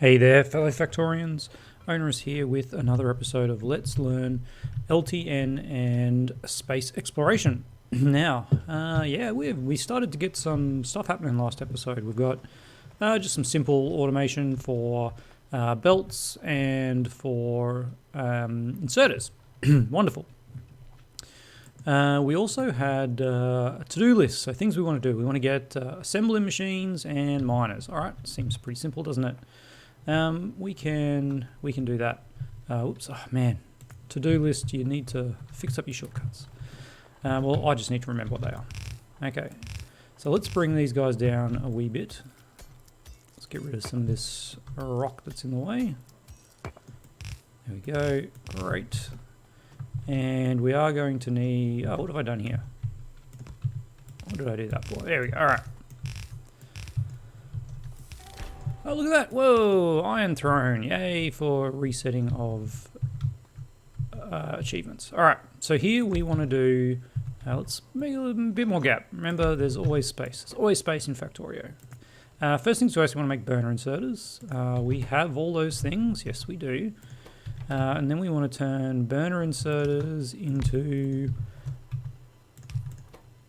Hey there, fellow Factorians. Owners here with another episode of Let's Learn LTN and Space Exploration. Now, we started to get some stuff happening last episode. We've got just some simple automation for belts and for inserters. Wonderful. We also had a to-do list, so things we want to do. We want to get assembly machines and miners. All right, seems pretty simple, doesn't it? We can do that. Oops, oh man, to-do list. You need to fix up your shortcuts. Well, I just need to remember what they are. Okay, so let's bring these guys down a wee bit. Let's get rid of some of this rock that's in the way. There we go. Great. And we are going to need. Oh, what have I done here? What did I do that for? There we go. All right. Oh, look at that. Whoa, Iron Throne. Yay for resetting of achievements. All right, so here we want to do, let's make a little bit more gap. Remember, there's always space. There's always space in Factorio. First things first, we want to make burner inserters. We have all those things. Yes, we do. And then we want to turn burner inserters into,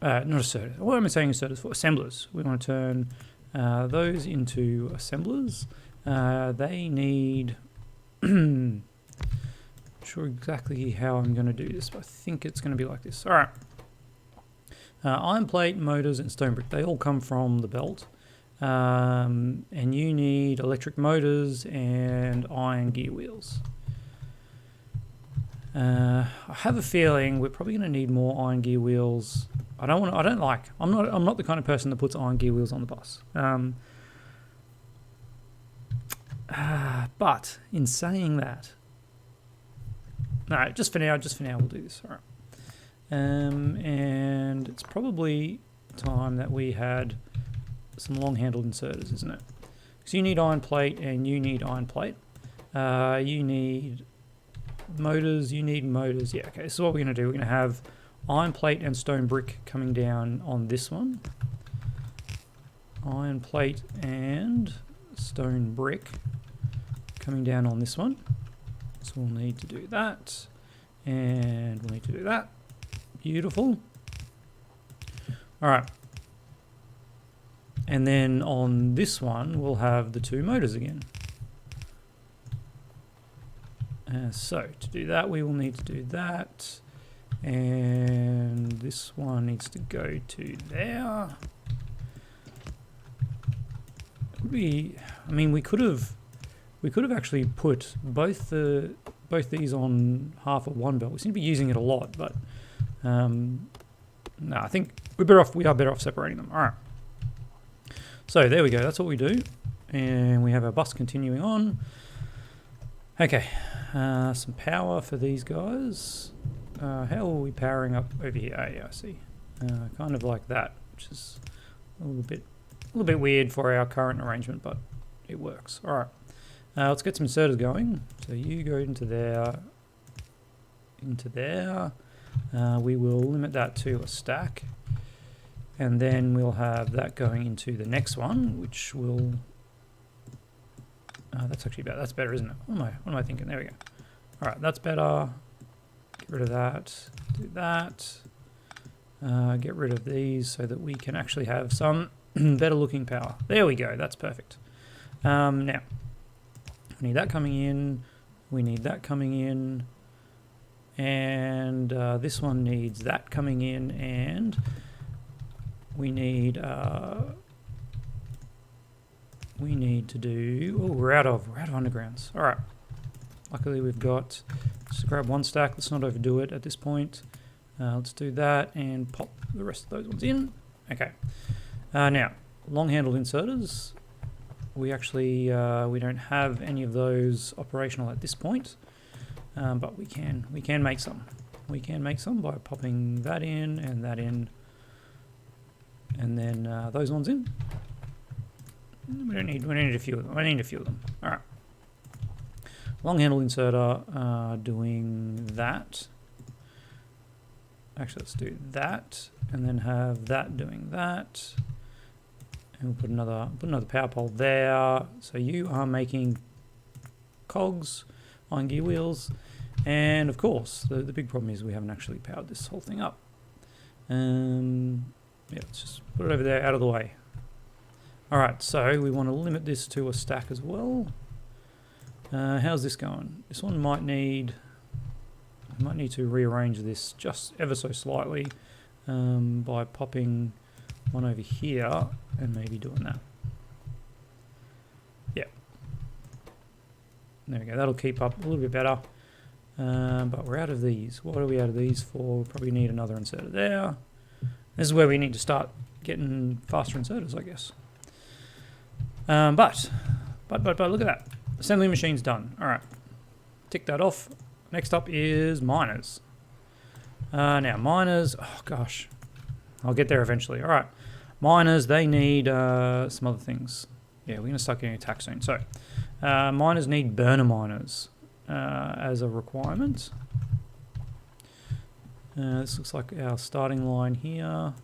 not inserters. What am I saying inserters for? Assemblers. We want to turn those into assemblers. They need, not sure exactly how I'm going to do this, but I think it's going to be like this. All right. Iron plate, motors, and stone brick. They all come from the belt. And you need electric motors and iron gear wheels. I have a feeling we're probably going to need more iron gear wheels. I'm not the kind of person that puts iron gear wheels on the bus. But in saying that, no, just for now we'll do this. All right. And it's probably time that we had some long-handled inserters, isn't it? Because you need iron plate and you need iron plate. You need motors, Yeah, okay, so what we're going to do, we're going to have iron plate and stone brick coming down on this one. Iron plate and stone brick coming down on this one. So we'll need to do that. And we'll need to do that. Beautiful. All right. And then on this one, we'll have the two motors again. So to do that, we will need to do that. And this one needs to go to there. We could have actually put both these on half of one belt. We seem to be using it a lot, but no, I think we are better off separating them. All right. So there we go. That's what we do, and we have our bus continuing on. Okay, some power for these guys. How are we powering up over here? Oh, yeah, I see. Kind of like that, which is a little bit weird for our current arrangement, but it works. All right, let's get some inserters going. So you go into there. We will limit that to a stack, and then we'll have that going into the next one, which will. That's better, isn't it? What am I thinking? There we go. All right, that's better. Get rid of that. Do that. Get rid of these so that we can actually have some better looking power. There we go. That's perfect. Now, we need that coming in. We need that coming in. And this one needs that coming in. And we need to do. Oh, we're out of undergrounds. All right. Luckily, we've got. Let's grab one stack. Let's not overdo it at this point. Let's do that and pop the rest of those ones in. Okay. Now, long-handled inserters. We actually we don't have any of those operational at this point, but we can make some. We can make some by popping that in, and then those ones in. We don't need a few of them. I need a few of them. All right. Long handle inserter doing that. Actually, let's do that, and then have that doing that, And we'll put another power pole there. So you are making cogs, iron gear wheels, and of course the big problem is we haven't actually powered this whole thing up. Yeah, let's just put it over there, out of the way. All right, so we want to limit this to a stack as well. How's this going? This one might need to rearrange this just ever so slightly by popping one over here and maybe doing that. Yeah. There we go. That'll keep up a little bit better. But we're out of these. What are we out of these for? We'll probably need another inserter there. This is where we need to start getting faster inserters, I guess. But look at that. Assembly machine's done. All right. Tick that off. Next up is miners. Now, miners, oh gosh. I'll get there eventually. All right. Miners, they need some other things. Yeah, we're going to start getting attacked soon. So, miners need burner miners as a requirement. This looks like our starting line here.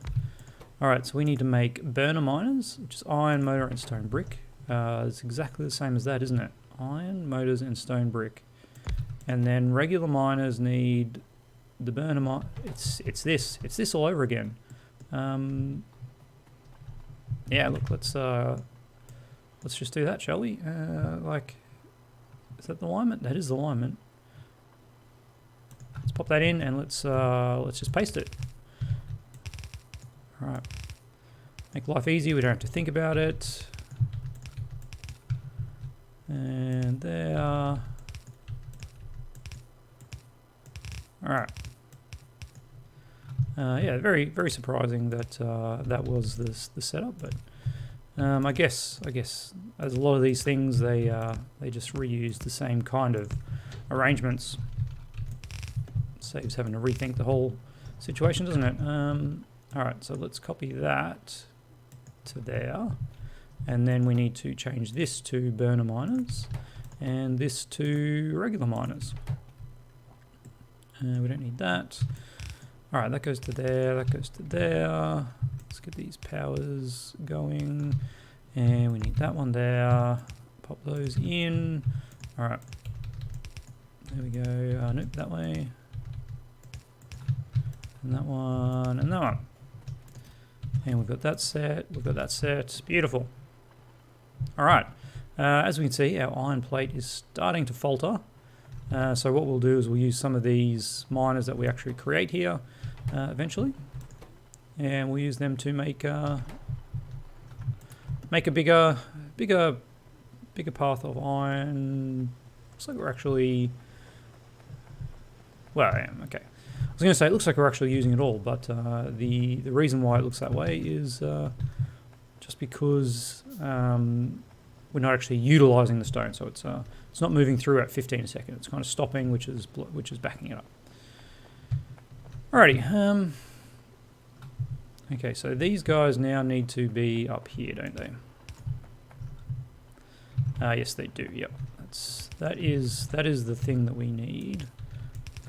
Alright, so we need to make burner miners, which is iron, motor, and stone brick. It's exactly the same as that, isn't it? Iron, motors, and stone brick. And then regular miners need the burner mine. It's this all over again. Yeah, look, let's just do that, shall we? Like, is that the alignment? That is the alignment. Let's pop that in and let's just paste it. All right, make life easy. We don't have to think about it. And there. All right. Yeah, very surprising that that was the setup, but I guess as a lot of these things they just reuse the same kind of arrangements. Saves having to rethink the whole situation, doesn't it? All right, so let's copy that to there, and then we need to change this to burner miners and this to regular miners. We don't need that. All right, that goes to there, that goes to there. Let's get these powers going, and we need that one there. Pop those in. All right, there we go. Nope, that way. And that one, and that one. And we've got that set, we've got that set. Beautiful. All right. As we can see, our iron plate is starting to falter. So what we'll do is we'll use some of these miners that we actually create here eventually. And we'll use them to make a bigger path of iron. Looks like we're actually... Well, yeah, okay. I was going to say it looks like we're actually using it all, but the reason why it looks that way is just because we're not actually utilizing the stone, so it's not moving through at 15 a second. It's kind of stopping, which is backing it up. Alrighty. Okay, so these guys now need to be up here, don't they? Yes, they do. Yep, that is the thing that we need.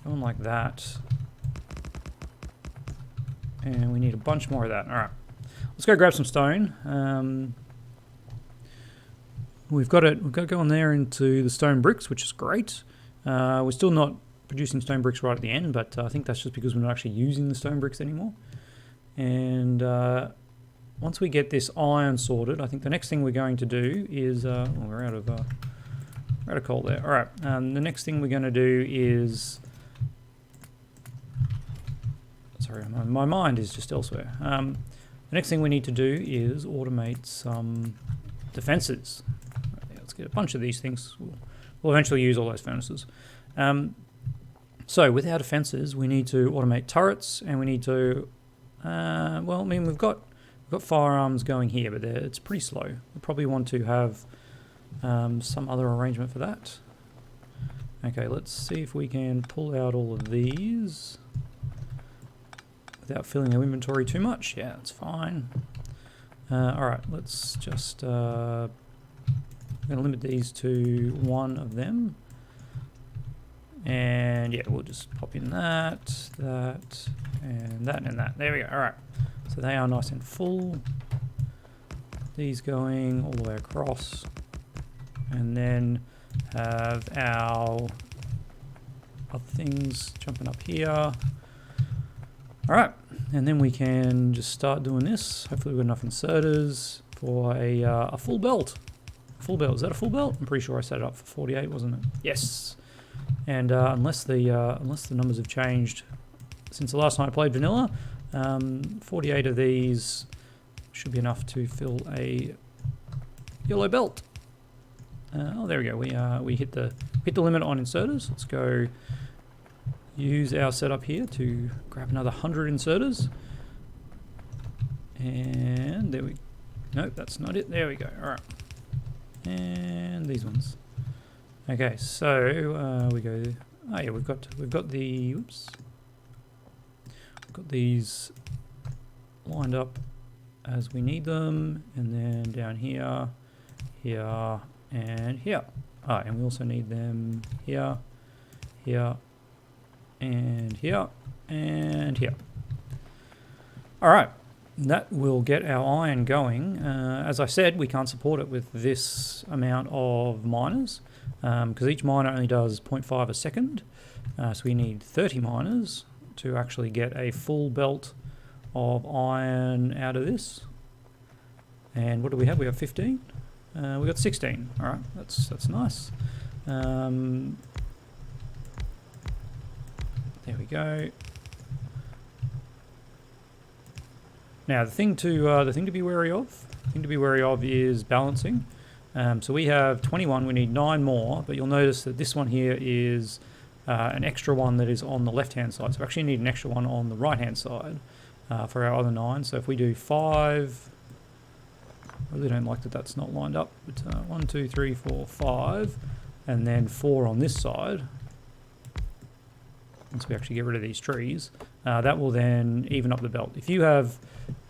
Going like that. And we need a bunch more of that. All right, let's go grab some stone. We've got it going there into the stone bricks, which is great. We're still not producing stone bricks right at the end, but I think that's just because we're not actually using the stone bricks anymore. And once we get this iron sorted, I think the next thing we're going to do is we're out of coal there. All right, the next thing we're going to do is... Sorry, my mind is just elsewhere. The next thing we need to do is automate some defenses. Okay, let's get a bunch of these things. We'll eventually use all those furnaces. So with our defenses, we need to automate turrets, and we need to... well, I mean, we've got firearms going here, but it's pretty slow. We probably want to have some other arrangement for that. Okay, let's see if we can pull out all of these without filling our inventory too much. Yeah, that's fine. Alright, let's just... I'm going to limit these to one of them. And yeah, we'll just pop in that, and that. There we go. Alright, so they are nice and full. these going all the way across, and then have our other things jumping up here. All right, and then we can just start doing this. Hopefully we've got enough inserters for a full belt. Full belt, is that a full belt? I'm pretty sure I set it up for 48, wasn't it? Yes. And unless the numbers have changed since the last time I played vanilla, 48 of these should be enough to fill a yellow belt. Oh, there we go. We hit the limit on inserters. Let's go use our setup here to grab another 100 inserters. And there we. Nope, that's not it. There we go. All right. And these ones. Okay, so we go. Oh yeah, we've got the. Oops. We've got these lined up as we need them, and then down here, here, and here. Ah, and we also need them here, here, and here, and here. All right, that will get our iron going. As I said, we can't support it with this amount of miners, because each miner only does 0.5 a second. So we need 30 miners to actually get a full belt of iron out of this. And what do we have? We have 15. We got 16. All right, that's nice. There we go. Now the thing to be wary of. Is balancing. So we have 21. We need 9 more, but you'll notice that this one here is an extra one that is on the left-hand side. So we actually need an extra one on the right-hand side for our other 9. So if we do 5, I really don't like that that's not lined up. But 1, 2, 3, 4, 5, and then 4 on this side. Once we actually get rid of these trees, that will then even up the belt. If you have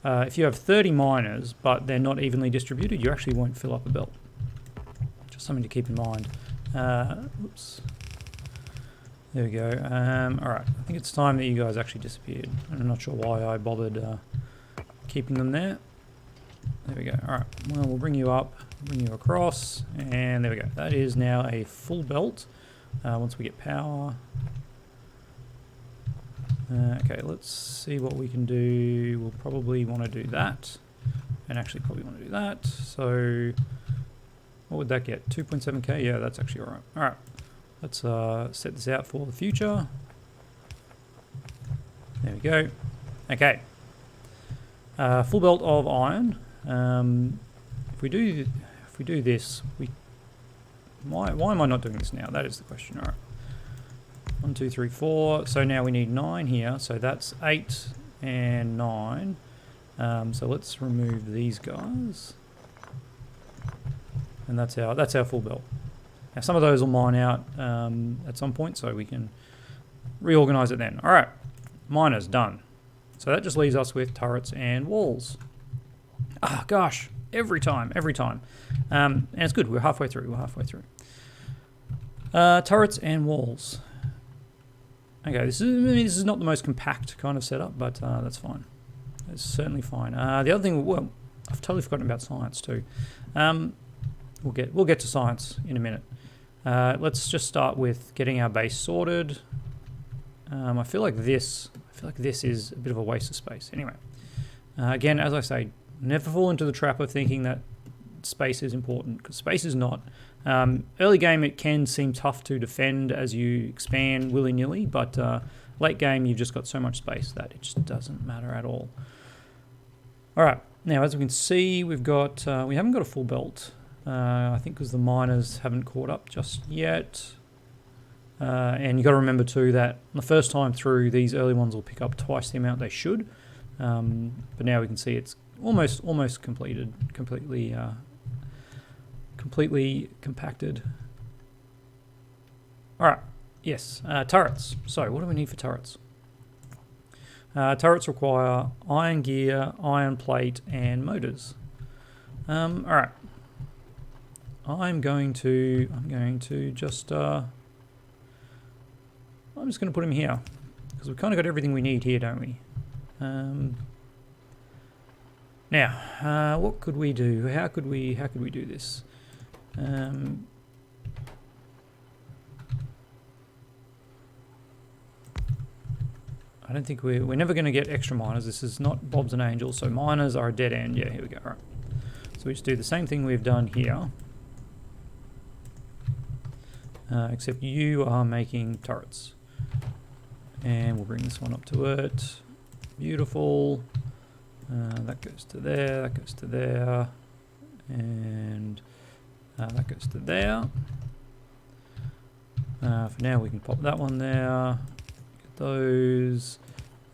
30 miners, but they're not evenly distributed, you actually won't fill up a belt. Just something to keep in mind. Oops. There we go. All right, I think it's time that you guys actually disappeared. I'm not sure why I bothered keeping them there. There we go. All right, well, we'll bring you up, bring you across, and there we go. That is now a full belt once we get power. Okay, let's see what we can do. We'll probably want to do that, and actually probably want to do that. So what would that get? 2.7k? Yeah, that's actually all right. All right, let's set this out for the future. There we go. Okay, full belt of iron. If we do this, why am I not doing this now? That is the question. All right. 1, 2, 3, 4. So now we need 9 here. So that's 8 and 9. So let's remove these guys, and that's our full belt. Now some of those will mine out at some point, so we can reorganize it then. All right, miners done. So that just leaves us with turrets and walls. Ah, gosh, every time. And it's good. We're halfway through. Turrets and walls. Okay, this is not the most compact kind of setup, but that's fine. It's certainly fine. The other thing, well, I've totally forgotten about science too. We'll get to science in a minute. Let's just start with getting our base sorted. I feel like this is a bit of a waste of space. Anyway, again, as I say, never fall into the trap of thinking that space is important, because space is not. Early game it can seem tough to defend as you expand willy-nilly, but late game you've just got so much space that it just doesn't matter at all. Alright, now as we can see we haven't got a full belt, I think because the miners haven't caught up just yet. And you got to remember too that the first time through these early ones will pick up twice the amount they should, but now we can see it's almost completed, completely compacted. Alright, yes, turrets. So what do we need for turrets? Turrets require iron gear, iron plate, and motors. Alright, I'm just going to put them here, because we've kind of got everything we need here, don't we? Now, what could we do? How could we do this? I don't think we're never going to get extra miners. This is not Bob's and Angels, so miners are a dead end. Yeah, here we go. All right. So we just do the same thing we've done here, except you are making turrets. And we'll bring this one up to it. Beautiful. That goes to there, that goes to there, and that goes to there. For now we can pop that one there, get those,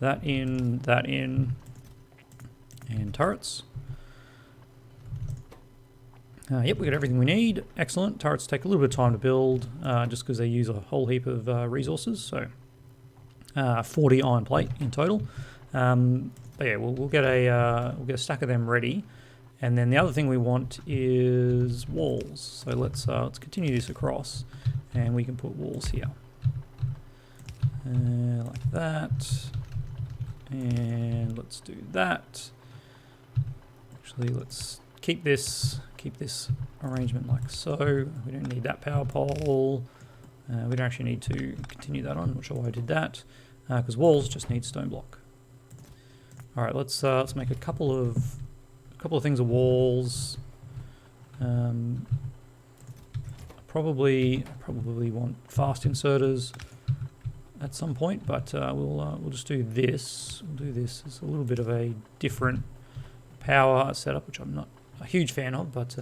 that in, and turrets. Yep, we got everything we need. Excellent. Turrets take a little bit of time to build, just because they use a whole heap of resources. So 40 iron plate in total. But yeah, we'll get a stack of them ready, and then the other thing we want is walls. So let's continue this across, and we can put walls here, like that, and let's do that. Actually, let's keep this arrangement like so. We don't need that power pole. We don't actually need to continue that on. Not sure why I did that, because walls just need stone block. All right, let's make a couple of things of walls. Probably want fast inserters at some point, but we'll just do this. We'll do this. It's a little bit of a different power setup, which I'm not a huge fan of, but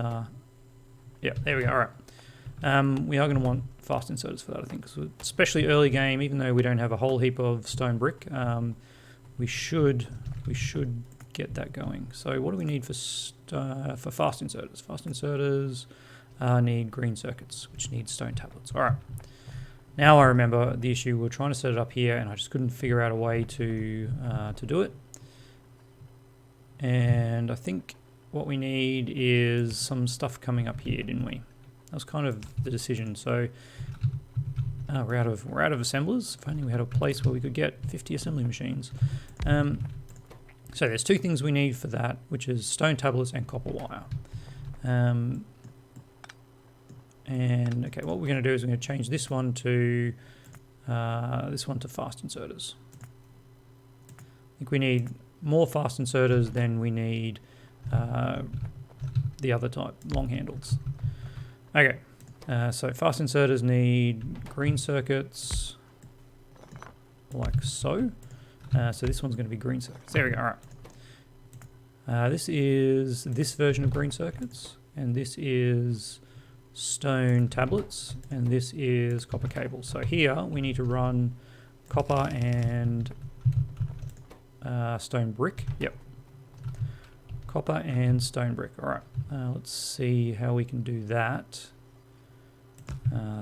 yeah, there we go. All right, we are going to want fast inserters for that, I think, because especially early game, even though we don't have a whole heap of stone brick, we should get that going. So what do we need for fast inserters? Fast inserters need green circuits, which need stone tablets. All right. Now I remember the issue. We're trying to set it up here, and I just couldn't figure out a way to do it. And I think what we need is some stuff coming up here, didn't we? That was kind of the decision. So we're out of assemblers. If only we had a place where we could get 50 assembly machines. So there's two things we need for that, which is stone tablets and copper wire. And okay, what we're going to do is we're going to change this one to fast inserters. I think we need more fast inserters than we need the other type, long handles. Okay. So fast inserters need green circuits, like so. So this one's going to be green circuits. There we go. All right. This is this version of green circuits, and this is stone tablets, and this is copper cables. So here we need to run copper and stone brick. Yep. Copper and stone brick. All right. Let's see how we can do that.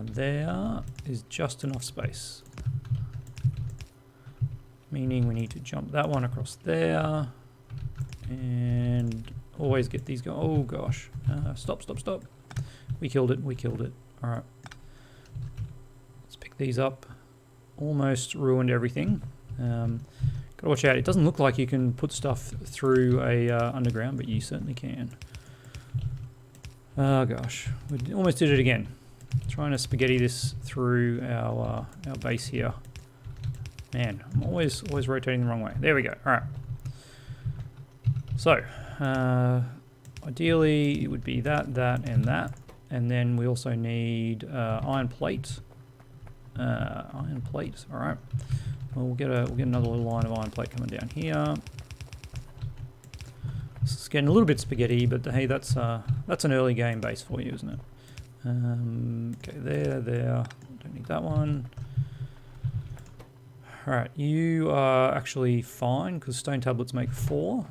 There is just enough space, meaning we need to jump that one across there and always get these going. Oh gosh, stop. We killed it. All right, let's pick these up. Almost ruined everything. Gotta watch out. It doesn't look like you can put stuff through a underground, but you certainly can. Oh gosh, we almost did it again. Trying to spaghetti this through our base here. Man, I'm always rotating the wrong way. There we go. All right. So, ideally, it would be that, and that. And then we also need iron plate. Iron plate. All right. Well, we'll get another little line of iron plate coming down here. It's getting a little bit spaghetti, but hey, that's an early game base for you, isn't it? Okay, there. Don't need that one. All right, you are actually fine because stone tablets make 4.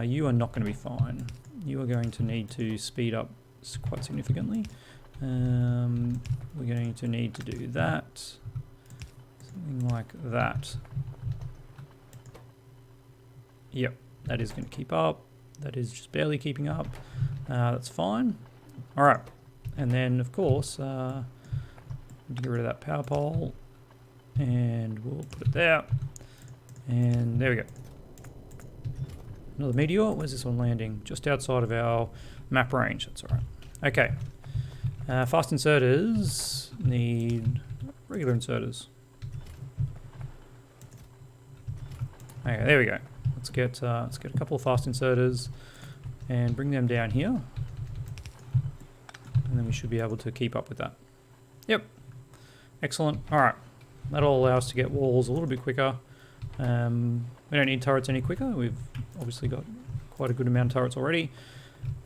You are not going to be fine. You are going to need to speed up quite significantly. We're going to need to do that. Something like that. Yep, that is going to keep up. That is just barely keeping up. That's fine. All right. And then, of course, get rid of that power pole. And we'll put it there. And there we go. another meteor. Where's this one landing? Just outside of our map range. That's all right. Okay. Fast inserters need regular inserters. Okay, there we go. Let's get a couple of fast inserters and bring them down here, and then we should be able to keep up with that. Yep. Excellent. All right. That'll allow us to get walls a little bit quicker. We don't need turrets any quicker. We've obviously got quite a good amount of turrets already.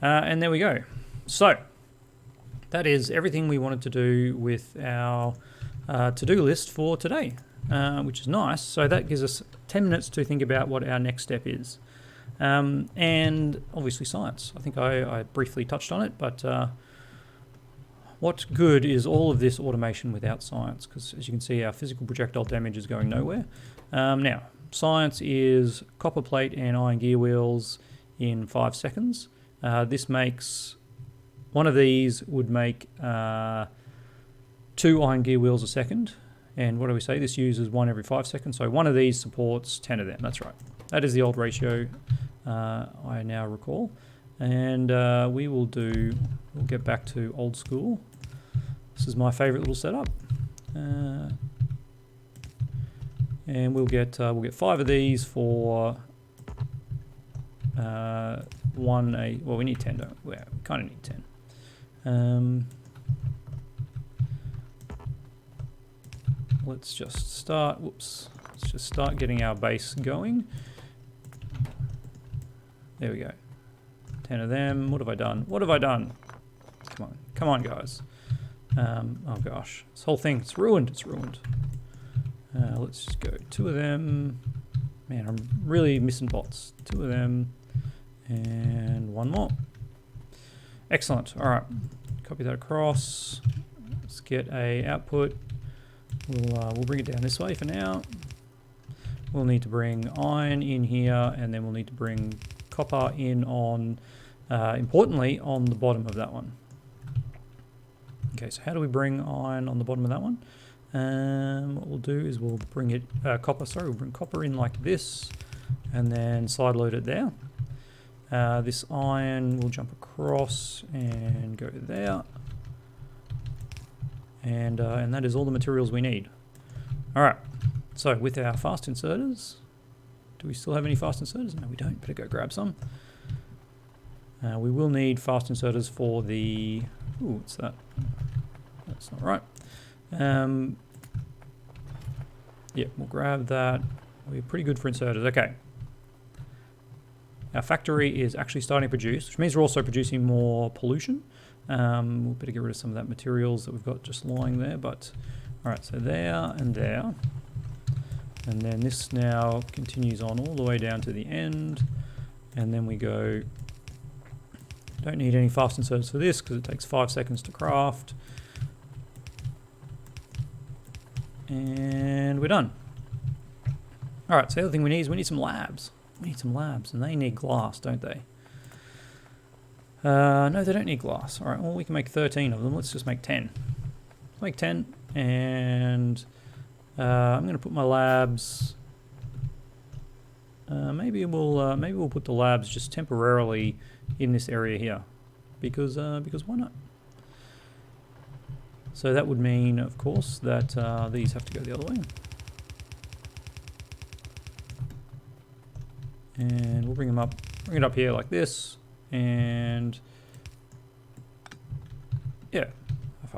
And there we go. So that is everything we wanted to do with our to-do list for today, which is nice. So that gives us 10 minutes to think about what our next step is. And obviously science. I think I briefly touched on it, but what good is all of this automation without science? Because as you can see, our physical projectile damage is going nowhere. Now, science is copper plate and iron gear wheels in 5 seconds. This makes, one of these would make 2 iron gear wheels a second. And what do we say? This uses 1 every 5 seconds. So one of these supports 10 of them. That's right. That is the old ratio I now recall. And we'll get back to old school. This is my favorite little setup. And we'll get 5 of these for well, we need 10, don't we? Well, we kind of need 10. Let's just start, let's just start getting our base going. There we go. 10 of them. What have I done? What have I done? Come on, guys. Oh gosh, this whole thing, it's ruined. It's ruined. Let's just go 2 of them. Man, I'm really missing bots. 2 of them, and 1 more. Excellent. All right, copy that across. Let's get a output. We'll bring it down this way for now. We'll need to bring iron in here, and then we'll need to bring copper in on, importantly, on the bottom of that one. Okay, so how do we bring iron on the bottom of that one? What we'll do is we'll bring it, we'll bring copper in like this, and then side load it there. This iron will jump across and go there. And that is all the materials we need. All right, so with our fast inserters, do we still have any fast inserters? No, we don't. Better go grab some. We will need fast inserters for the... Ooh, what's that? That's not right. Yeah, we'll grab that. We're pretty good for inserters. Okay. Our factory is actually starting to produce, which means we're also producing more pollution. We'll better get rid of some of that materials that we've got just lying there. But all right, so there and there. And then this now continues on all the way down to the end. And then we go... Don't need any fast inserts for this because it takes 5 seconds to craft. And we're done. All right, so the other thing we need is we need some labs. We need some labs, and they need glass, don't they? No, they don't need glass. All right, well, we can make 13 of them. Let's just make 10. Let's make 10, and I'm going to put my labs... maybe we'll put the labs just temporarily in this area here, because why not? So that would mean, of course, that these have to go the other way. And we'll bring it up here like this, and yeah,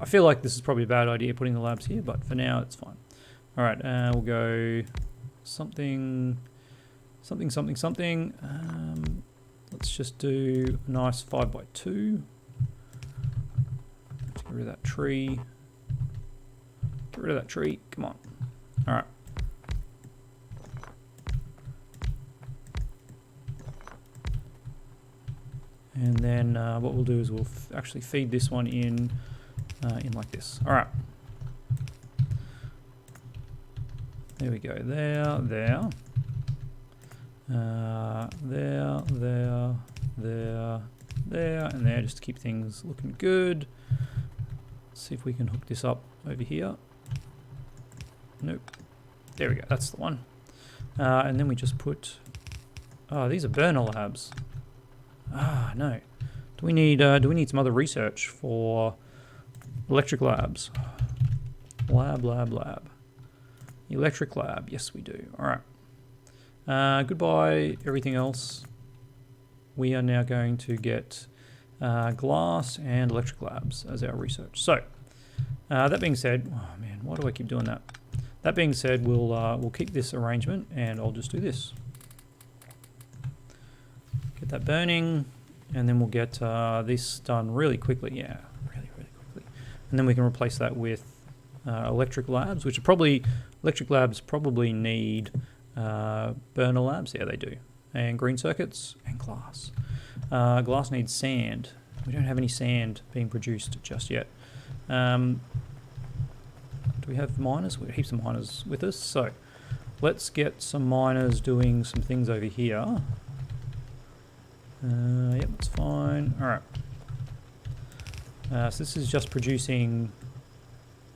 I feel like this is probably a bad idea putting the labs here, but for now it's fine. All right, we'll go something. Let's just do a nice 5x2. Let's get rid of that tree. Get rid of that tree. Come on. All right. And then what we'll do is we'll actually feed this one in like this. All right. There we go. There, there. There, and there, just to keep things looking good. Let's see if we can hook this up over here. Nope. There we go. That's the one. And then we just put Oh, these are burner labs. Ah, no. Do we need some other research for electric labs? Lab. Electric lab. Yes, we do. All right. Goodbye, everything else. We are now going to get glass and electric labs as our research. So, that being said, oh man, why do I keep doing that? That being said, we'll keep this arrangement, and I'll just do this. Get that burning, and then we'll get this done really quickly. Yeah, really quickly. And then we can replace that with electric labs, which are probably, electric labs probably need burner labs. Yeah, they do. And green circuits and glass. Glass needs sand. We don't have any sand being produced just yet. Do we have miners? We have heaps of miners with us. So let's get some miners doing some things over here. Yep, that's fine. All right. So this is just producing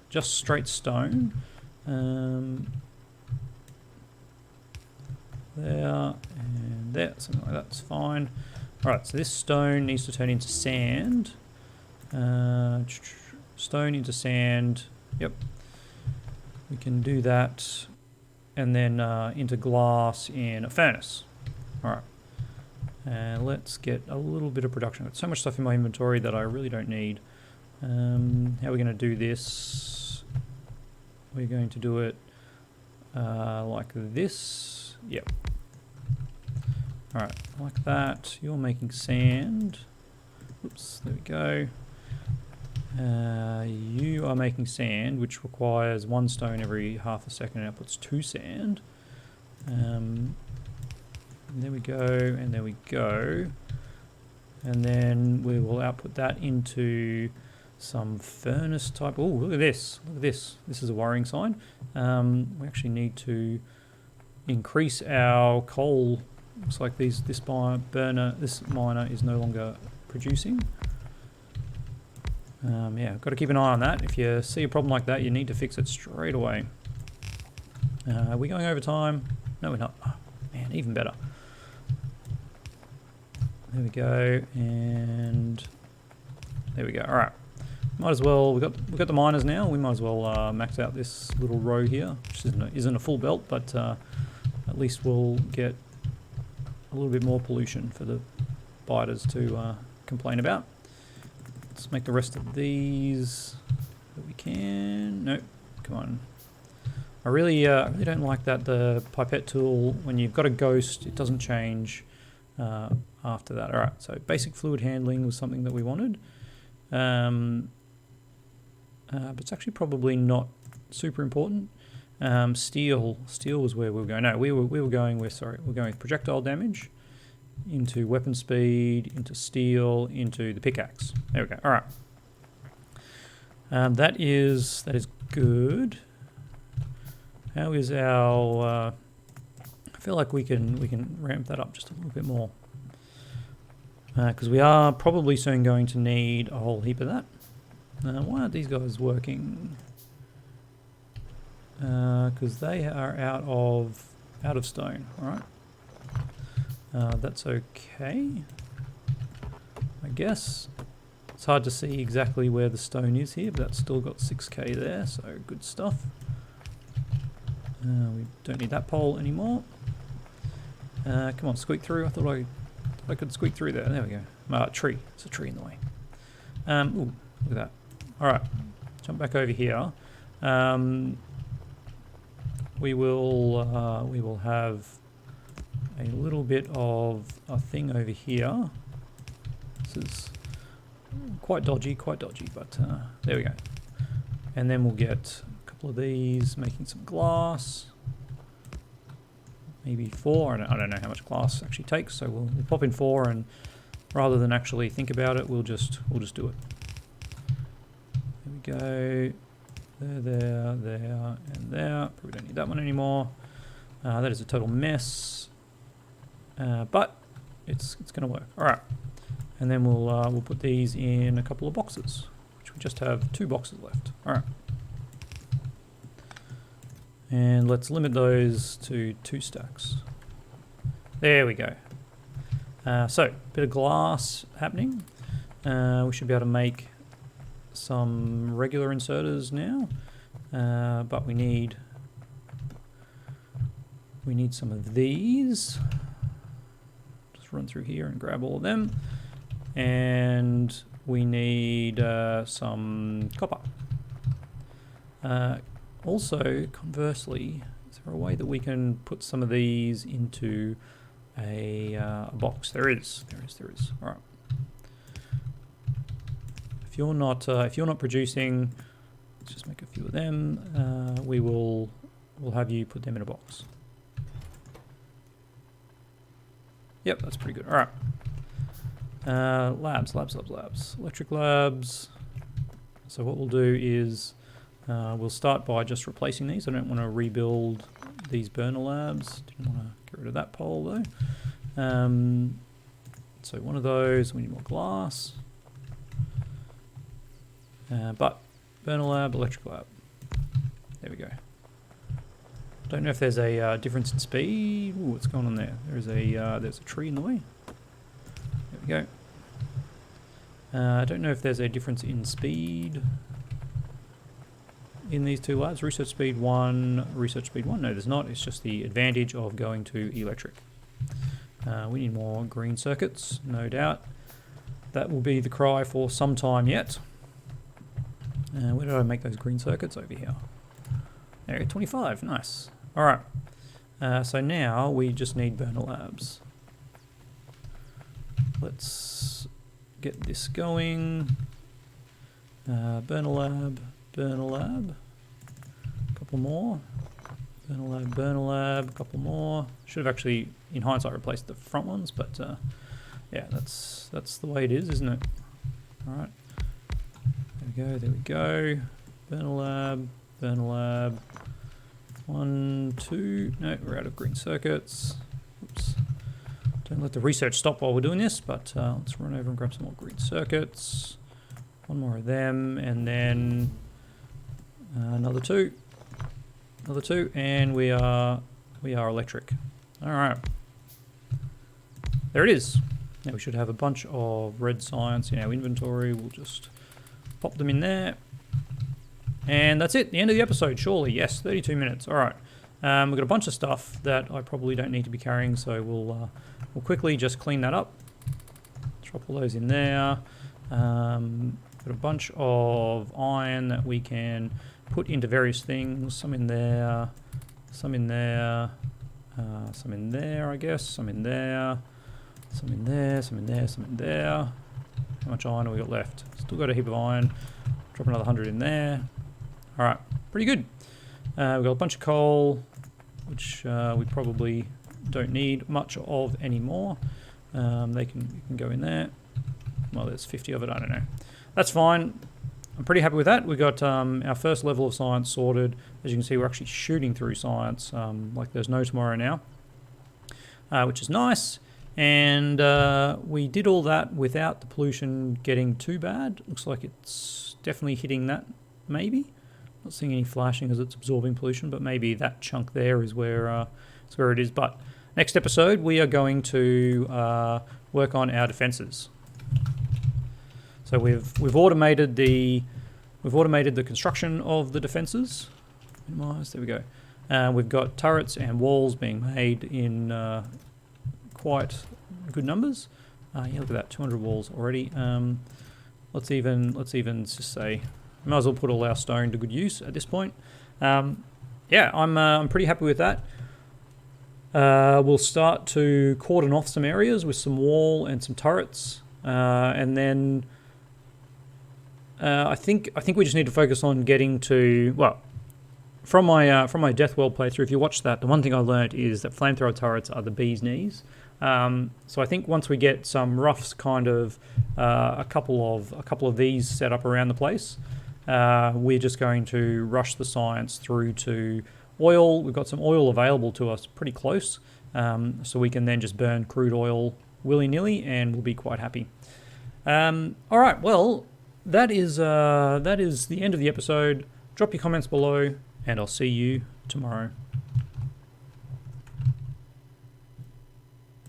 just straight stone. There and there, something like that's fine. All right, so this stone needs to turn into sand. Stone into sand. Yep, we can do that, and then into glass in a furnace. All right. And let's get a little bit of production. I've got so much stuff in my inventory that I really don't need. How are we going to do this? We're going to do it like this. Yep. Alright, like that. You're making sand. Oops, there we go. You are making sand, which requires 1 stone every half a second, and outputs 2 sand. There we go, and there we go. And then we will output that into some furnace type. Oh, look at this. Look at this. This is a worrying sign. We actually need to increase our coal. Looks like this miner is no longer producing. Yeah, got to keep an eye on that. If you see a problem like that, you need to fix it straight away. Are we going over time? No, we're not. Oh, man, even better. There we go, and there we go. All right, might as well. We've got the miners now. We might as well max out this little row here, which isn't a full belt, but at least we'll get a little bit more pollution for the biters to complain about. Let's make the rest of these that we can. Nope, come on. I really don't like that the pipette tool, when you've got a ghost, it doesn't change after that. All right, so basic fluid handling was something that we wanted, but it's actually probably not super important. Steel was where we were going. No, we were going with projectile damage into weapon speed, into steel, into the pickaxe. There we go. All right, that is good. How is our? I feel like we can ramp that up just a little bit more, because we are probably soon going to need a whole heap of that. Why aren't these guys working? Because they are out of stone. All right, that's okay. I guess it's hard to see exactly where the stone is here, but that's still got 6k there, so good stuff. We don't need that pole anymore. Come on, squeak through. I thought I could squeak through there. There we go. Tree. It's a tree in the way. Ooh, look at that. All right, jump back over here. We will have a little bit of a thing over here. This is quite dodgy, but there we go. And then we'll get a couple of these, making some glass. Maybe 4. I don't know how much glass actually takes, so we'll pop in 4, and rather than actually think about it, we'll just do it. There we go. There, and there. Probably don't need that one anymore. That is a total mess, but it's going to work. All right, and then we'll put these in a couple of boxes, which we just have 2 boxes left. All right. And let's limit those to 2 stacks. There we go. So, bit of glass happening. We should be able to make some regular inserters now, but we need some of these. Just run through here and grab all of them, and we need some copper. Also, conversely, is there a way that we can put some of these into a box? There is. All right. If you're not producing, let's just make a few of them. We'll have you put them in a box. Yep, that's pretty good. All right. Labs. Electric labs. So what we'll do is we'll start by just replacing these. I don't want to rebuild these burner labs. Didn't want to get rid of that pole though. So one of those. We need more glass. But burner lab, electric lab. There we go. Don't know if there's a difference in speed. Ooh, what's going on there? There's a tree in the way. There we go. I don't know if there's a difference in speed in these two labs. Research speed 1, research speed 1. No, there's not. It's just the advantage of going to electric. We need more green circuits, no doubt. That will be the cry for some time yet. Where did I make those green circuits? Over here. There, 25. Nice. All right. So now we just need burner labs. Let's get this going. Burner lab. Couple more. Burner lab. Couple more. Should have actually, in hindsight, replaced the front ones, but yeah, that's the way it is, isn't it? All right. There we go. Burner lab. 1, 2. No, we're out of green circuits. Oops. Don't let the research stop while we're doing this, but let's run over and grab some more green circuits. One more of them, and then another two, and we are electric. All right. There it is. Now we should have a bunch of red science in our inventory. We'll just pop them in there. And that's it, the end of the episode, surely. Yes, 32 minutes. All right. We've got a bunch of stuff that I probably don't need to be carrying, so we'll quickly just clean that up. Drop all those in there. Got a bunch of iron that we can put into various things. Some in there, some in there, some in there, I guess. Some in there, some in there, some in there, some in there. How much iron have we got left? Still got a heap of iron. Drop another 100 in there. All right, pretty good. We've got a bunch of coal, which we probably don't need much of anymore. They can go in there. Well, there's 50 of it, I don't know. That's fine. I'm pretty happy with that. We got our first level of science sorted. As you can see, we're actually shooting through science like there's no tomorrow now, which is nice. And we did all that without the pollution getting too bad. Looks like it's definitely hitting that, maybe. Not seeing any flashing as it's absorbing pollution, but maybe that chunk there is where it is. But next episode, we are going to work on our defenses. So we've automated the construction of the defenses. Minimize. There we go. We've got turrets and walls being made in quite good numbers. Yeah, look at that, 200 walls already. Let's even just say, might as well put all our stone to good use at this point. Yeah, I'm pretty happy with that. We'll start to cordon off some areas with some wall and some turrets, and then I think we just need to focus on getting to, well, from my Death World playthrough. If you watch that, the one thing I learned is that flamethrower turrets are the bee's knees. So I think once we get some roughs, kind of a couple of these set up around the place, we're just going to rush the science through to oil. We've got some oil available to us pretty close, so we can then just burn crude oil willy-nilly and we'll be quite happy. All right, well, that is the end of the episode. Drop your comments below and I'll see you tomorrow.